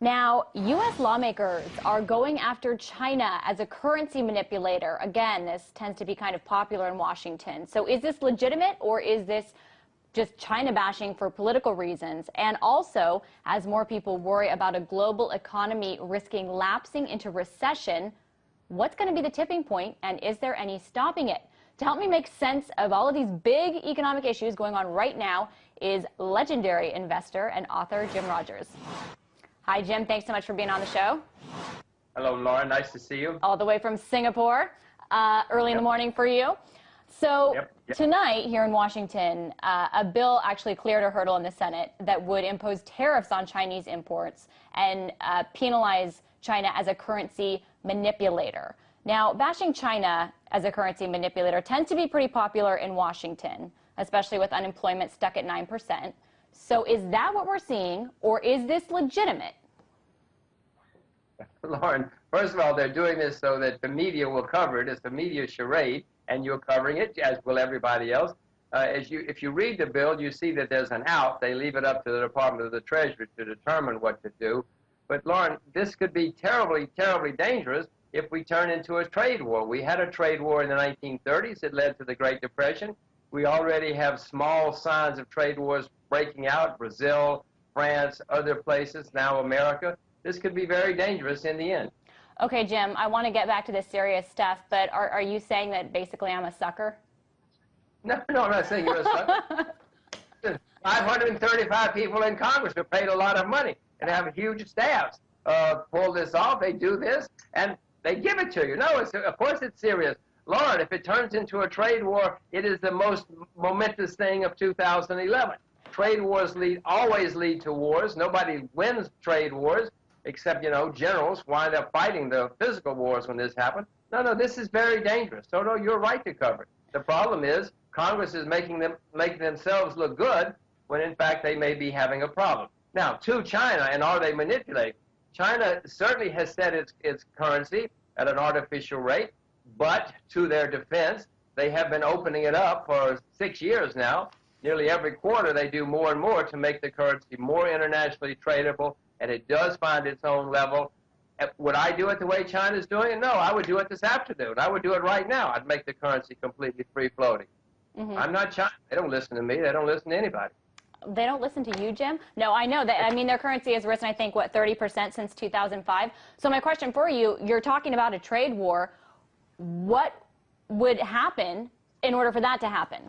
Now, U.S. lawmakers are going after China as a currency manipulator. Again, this tends to be kind of popular in Washington. So is this legitimate, or is this just China bashing for political reasons? And also, as more people worry about a global economy risking lapsing into recession, what's going to be the tipping point, and is there any stopping it? To help me make sense of all of these big economic issues going on right now is legendary investor and author Jim Rogers. Hi, Jim. Thanks so much for being on the show. Hello, Laura. Nice to see you. All the way from Singapore, early in the morning for you. So tonight here in Washington, a bill actually cleared a hurdle in the Senate that would impose tariffs on Chinese imports and penalize China as a currency manipulator. Now, bashing China as a currency manipulator tends to be pretty popular in Washington, especially with unemployment stuck at 9%. So is that what we're seeing, or is this legitimate? Lauren, first of all, they're doing this so that the media will cover it. It's the media charade, and you're covering it, as will everybody else. If you read the bill, you see that there's an out. They leave it up to the Department of the Treasury to determine what to do. But, Lauren, this could be terribly, terribly dangerous if we turn into a trade war. We had a trade war in the 1930s. It led to the Great Depression. We already have small signs of trade wars breaking out, Brazil, France, other places, now America. This could be very dangerous in the end. Okay, Jim, I want to get back to this serious stuff, but are you saying that basically I'm a sucker? No, I'm not saying you're a sucker. 535 people in Congress who paid a lot of money and have huge staffs pull this off. They do this, and they give it to you. No, of course it's serious. Lord, if it turns into a trade war, it is the most momentous thing of 2011. Trade wars always lead to wars. Nobody wins trade wars except, generals wind up fighting the physical wars when this happens. No, this is very dangerous. So, no, you're right to cover it. The problem is Congress is making themselves look good when, in fact, they may be having a problem. Now, to China, and are they manipulating? China certainly has set its currency at an artificial rate, but to their defense, they have been opening it up for 6 years now. Nearly every quarter, they do more and more to make the currency more internationally tradable, and it does find its own level. Would I do it the way China's doing it? No, I would do it this afternoon. I would do it right now. I'd make the currency completely free-floating. I'm not China. They don't listen to me. They don't listen to anybody. They don't listen to you, Jim? No, I know that. I mean, their currency has risen, I think, 30% since 2005. So my question for you, you're talking about a trade war. What would happen in order for that to happen?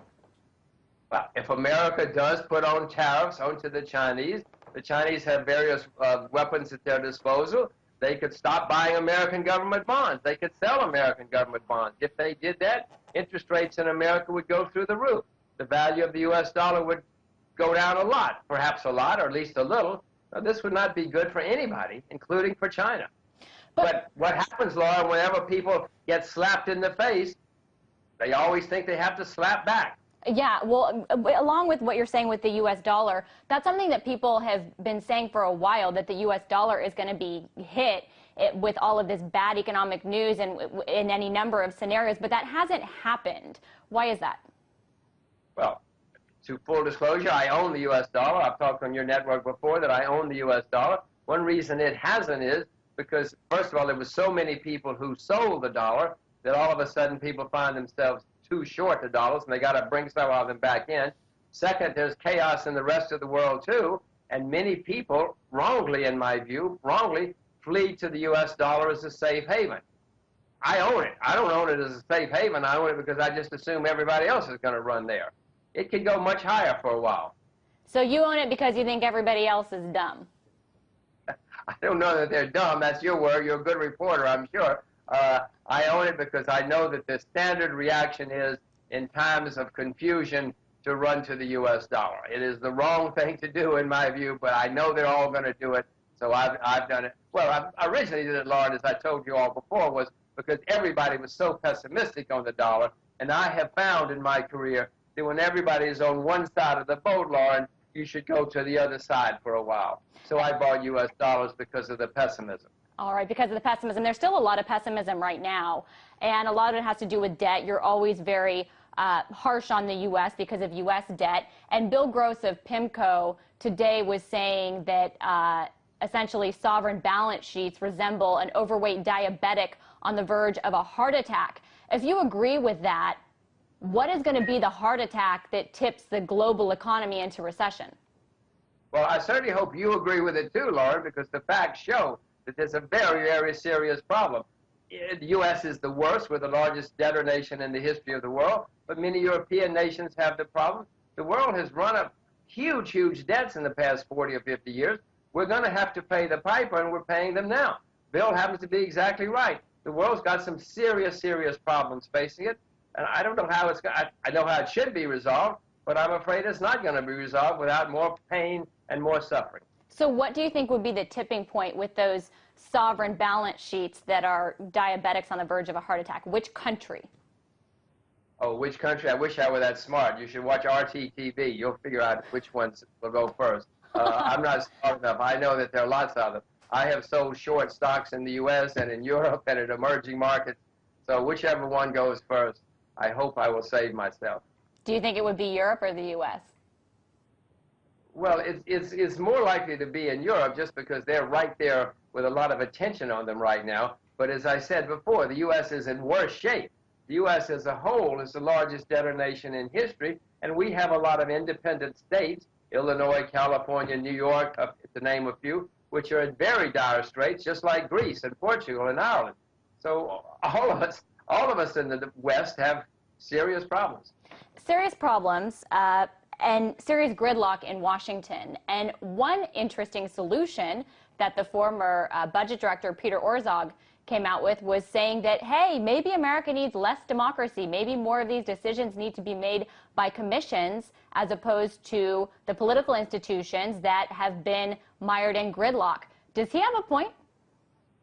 Well, if America does put on tariffs onto the Chinese have various weapons at their disposal. They could stop buying American government bonds. They could sell American government bonds. If they did that, interest rates in America would go through the roof. The value of the U.S. dollar would go down a lot, perhaps a lot, or at least a little. Now, this would not be good for anybody, including for China. But what happens, Laura, whenever people get slapped in the face, they always think they have to slap back. Yeah, well, along with what you're saying with the U.S. dollar, that's something that people have been saying for a while, that the U.S. dollar is going to be hit with all of this bad economic news and in any number of scenarios, but that hasn't happened. Why is that? Well, to full disclosure, I own the U.S. dollar. I've talked on your network before that I own the U.S. dollar. One reason it hasn't is because, first of all, there were so many people who sold the dollar that all of a sudden people find themselves too short the dollars, and they got to bring some of them back in. Second, there's chaos in the rest of the world, too, and many people, wrongly in my view, flee to the U.S. dollar as a safe haven. I own it. I don't own it as a safe haven. I own it because I just assume everybody else is going to run there. It could go much higher for a while. So you own it because you think everybody else is dumb? I don't know that they're dumb. That's your word. You're a good reporter, I'm sure. I own it because I know that the standard reaction is, in times of confusion, to run to the U.S. dollar. It is the wrong thing to do, in my view, but I know they're all going to do it, so I've done it. Well, I originally did it, Lauren, as I told you all before, was because everybody was so pessimistic on the dollar, and I have found in my career that when everybody is on one side of the boat, Lauren, you should go to the other side for a while. So I bought U.S. dollars because of the pessimism. All right, because of the pessimism. There's still a lot of pessimism right now, and a lot of it has to do with debt. You're always very harsh on the U.S. because of U.S. debt. And Bill Gross of PIMCO today was saying that essentially sovereign balance sheets resemble an overweight diabetic on the verge of a heart attack. If you agree with that, what is going to be the heart attack that tips the global economy into recession? Well, I certainly hope you agree with it too, Lauren, because the facts show that there's a very, very serious problem. The U.S. is the worst. We're the largest debtor nation in the history of the world, but many European nations have the problem. The world has run up huge, huge debts in the past 40 or 50 years. We're going to have to pay the piper, and we're paying them now. Bill happens to be exactly right. The world's got some serious, serious problems facing it, and I don't know how I know how it should be resolved, but I'm afraid it's not going to be resolved without more pain and more suffering. So what do you think would be the tipping point with those sovereign balance sheets that are diabetics on the verge of a heart attack? Which country? Oh, which country? I wish I were that smart. You should watch RTTV. You'll figure out which ones will go first. I'm not smart enough. I know that there are lots of them. I have sold short stocks in the U.S. and in Europe and in emerging markets. So whichever one goes first, I hope I will save myself. Do you think it would be Europe or the U.S.? Well, it's more likely to be in Europe just because they're right there with a lot of attention on them right now. But as I said before, the U.S. is in worse shape. The U.S. as a whole is the largest debtor nation in history, and we have a lot of independent states, Illinois, California, New York, to name a few, which are in very dire straits, just like Greece and Portugal and Ireland. So all of us in the West have serious problems. Serious problems and serious gridlock in Washington. And one interesting solution that the former budget director, Peter Orszag, came out with was saying that, hey, maybe America needs less democracy. Maybe more of these decisions need to be made by commissions as opposed to the political institutions that have been mired in gridlock. Does he have a point?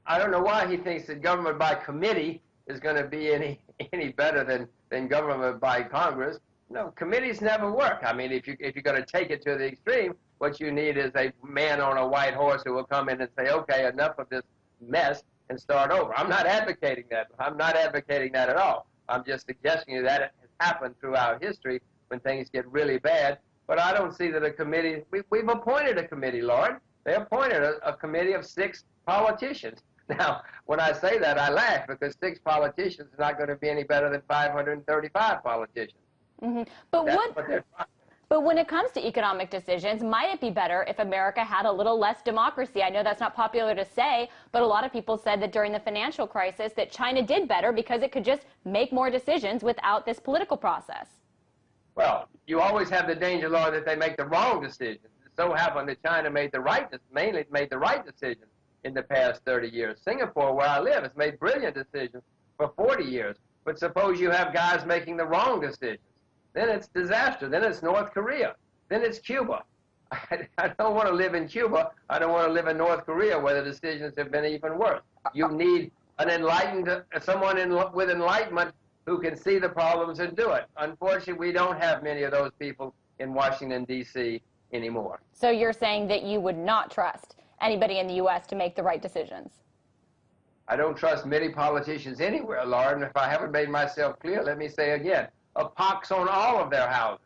I don't know why he thinks that government by committee is going to be any better than government by Congress. No, committees never work. I mean, if you're going to take it to the extreme, what you need is a man on a white horse who will come in and say, okay, enough of this mess, and start over. I'm not advocating that. I'm not advocating that at all. I'm just suggesting that it has happened throughout history when things get really bad. But I don't see that a committee, we've appointed a committee, Lord. They appointed a committee of 6 politicians. Now, when I say that, I laugh because 6 politicians is not going to be any better than 535 politicians. Mm-hmm. But when it comes to economic decisions, might it be better if America had a little less democracy? I know that's not popular to say, but a lot of people said that during the financial crisis that China did better because it could just make more decisions without this political process. Well, you always have the danger, Lord, that they make the wrong decisions. It so happened that China mainly made the right decisions in the past 30 years. Singapore, where I live, has made brilliant decisions for 40 years. But suppose you have guys making the wrong decisions. Then it's disaster. Then it's North Korea. Then it's Cuba. I don't want to live in Cuba. I don't want to live in North Korea where the decisions have been even worse. You need an someone with enlightenment who can see the problems and do it. Unfortunately, we don't have many of those people in Washington, D.C. anymore. So you're saying that you would not trust anybody in the U.S. to make the right decisions? I don't trust many politicians anywhere, Lauren. If I haven't made myself clear, let me say again. A pox on all of their houses.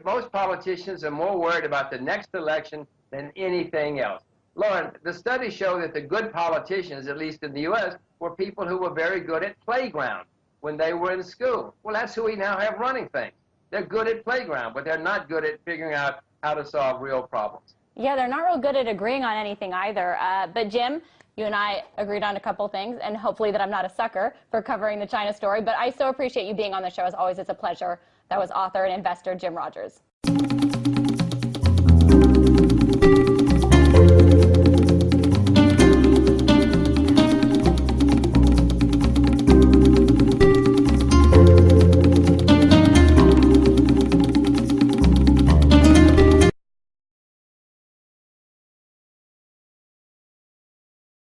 Most politicians are more worried about the next election than anything else. Lauren, the studies show that the good politicians, at least in the U.S., were people who were very good at playground when they were in school. Well, that's who we now have running things. They're good at playground, but they're not good at figuring out how to solve real problems. Yeah, they're not real good at agreeing on anything either. But Jim, you and I agreed on a couple things, and hopefully that I'm not a sucker for covering the China story. But I so appreciate you being on the show. As always, it's a pleasure. That was author and investor Jim Rogers.